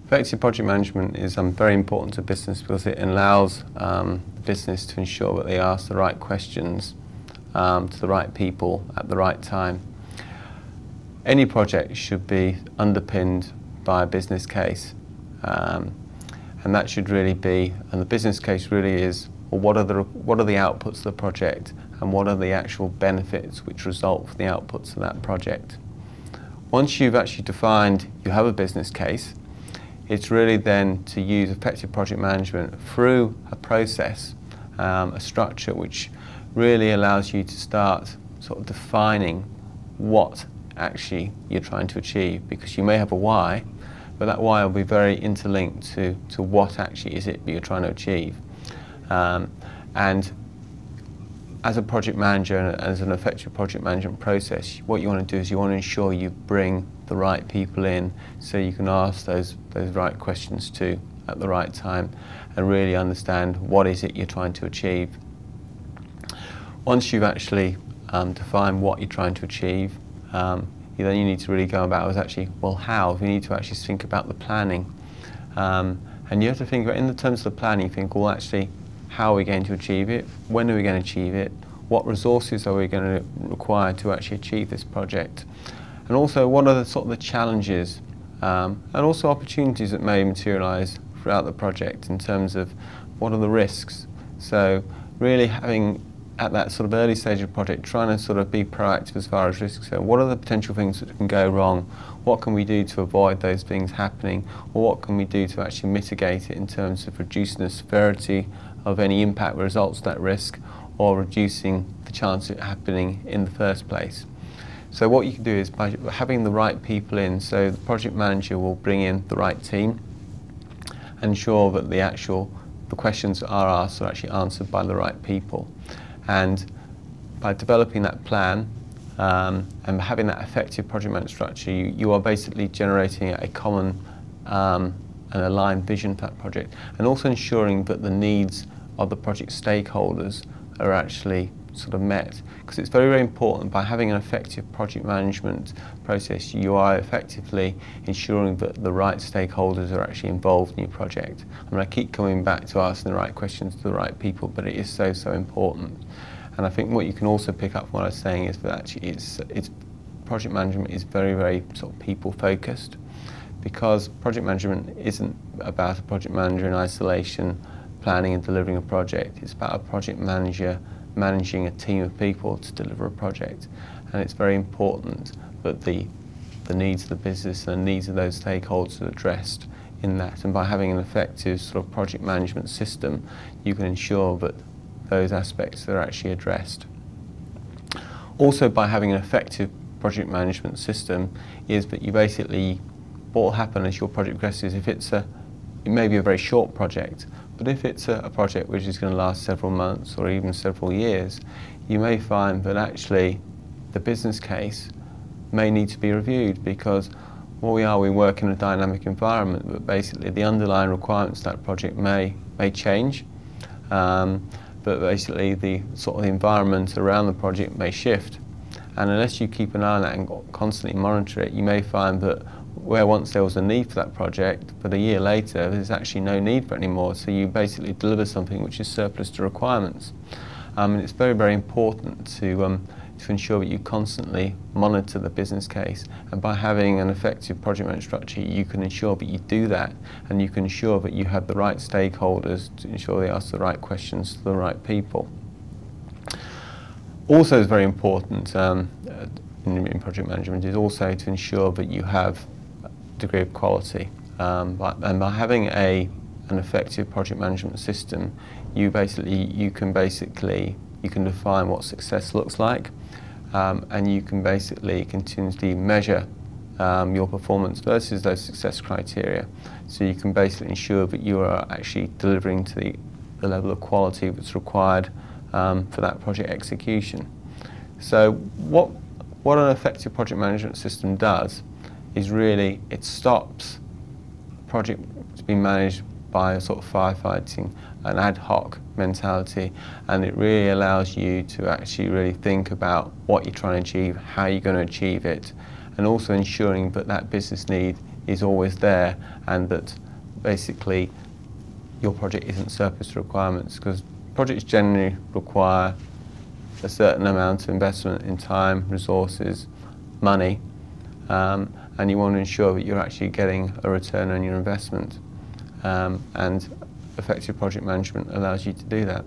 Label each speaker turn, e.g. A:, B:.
A: Effective project management is very important to business because it allows the business to ensure that they ask the right questions to the right people at the right time. Any project should be underpinned by a business case, and that should really be, and the business case really is, well, what are the outputs of the project, and what are the actual benefits which result from the outputs of that project. Once you've actually defined you have a business case, it's really then to use effective project management through a process, a structure which really allows you to start sort of defining what actually you're trying to achieve, because you may have a why, but that why will be very interlinked to what actually is it that you're trying to achieve. And as a project manager and as an effective project management process, what you want to do is you want to ensure you bring the right people in so you can ask those right questions to at the right time and really understand what is it you're trying to achieve. Once you've actually defined what you're trying to achieve, then you need to really go about is actually, well, how? You need to actually think about the planning. And you have to think about, in the terms of the planning, you think, well, actually, how are we going to achieve it? When are we going to achieve it? What resources are we going to require to actually achieve this project? And also, what are the sort of the challenges and also opportunities that may materialise throughout the project in terms of what are the risks? So really having, at that sort of early stage of the project, trying to sort of be proactive as far as risks go. What are the potential things that can go wrong? What can we do to avoid those things happening? Or what can we do to actually mitigate it in terms of reducing the severity of any impact that results from that risk, or reducing the chance of it happening in the first place? So what you can do is by having the right people in, so the project manager will bring in the right team and ensure that the questions that are asked are actually answered by the right people. And by developing that plan and having that effective project management structure, you are basically generating a common and aligned vision for that project, and also ensuring that the needs of the project stakeholders are actually sort of met. Because it's very, very important, by having an effective project management process, you are effectively ensuring that the right stakeholders are actually involved in your project. I mean, I keep coming back to asking the right questions to the right people, but it is so, so important. And I think what you can also pick up from what I was saying is that actually it's project management is very, very sort of people focused, because project management isn't about a project manager in isolation planning and delivering a project. It's about a project manager managing a team of people to deliver a project. And it's very important that the needs of the business and the needs of those stakeholders are addressed in that. And by having an effective sort of project management system, you can ensure that those aspects are actually addressed. Also, by having an effective project management system is that you basically, what will happen as your project progresses, if it may be a very short project, but if it's a project which is going to last several months or even several years, you may find that actually the business case may need to be reviewed, because we work in a dynamic environment, but basically the underlying requirements of that project may change, but basically the sort of the environment around the project may shift. And unless you keep an eye on that and constantly monitor it, you may find that where once there was a need for that project, but a year later there's actually no need for it anymore, so you basically deliver something which is surplus to requirements. And it's very, very important to ensure that you constantly monitor the business case, and by having an effective project management structure you can ensure that you do that, and you can ensure that you have the right stakeholders to ensure they ask the right questions to the right people. Also, is very important in project management is also to ensure that you have a degree of quality, and by having an effective project management system, you can define what success looks like, and you can basically continuously measure your performance versus those success criteria. So you can basically ensure that you are actually delivering to the level of quality that's required for that project execution. So what an effective project management system does is really it stops a project being managed by a sort of firefighting, an ad hoc mentality, and it really allows you to actually really think about what you're trying to achieve, how you're going to achieve it, and also ensuring that that business need is always there, and that basically your project isn't surplus to requirements, because projects generally require a certain amount of investment in time, resources, money, and you want to ensure that you're actually getting a return on your investment, and effective project management allows you to do that.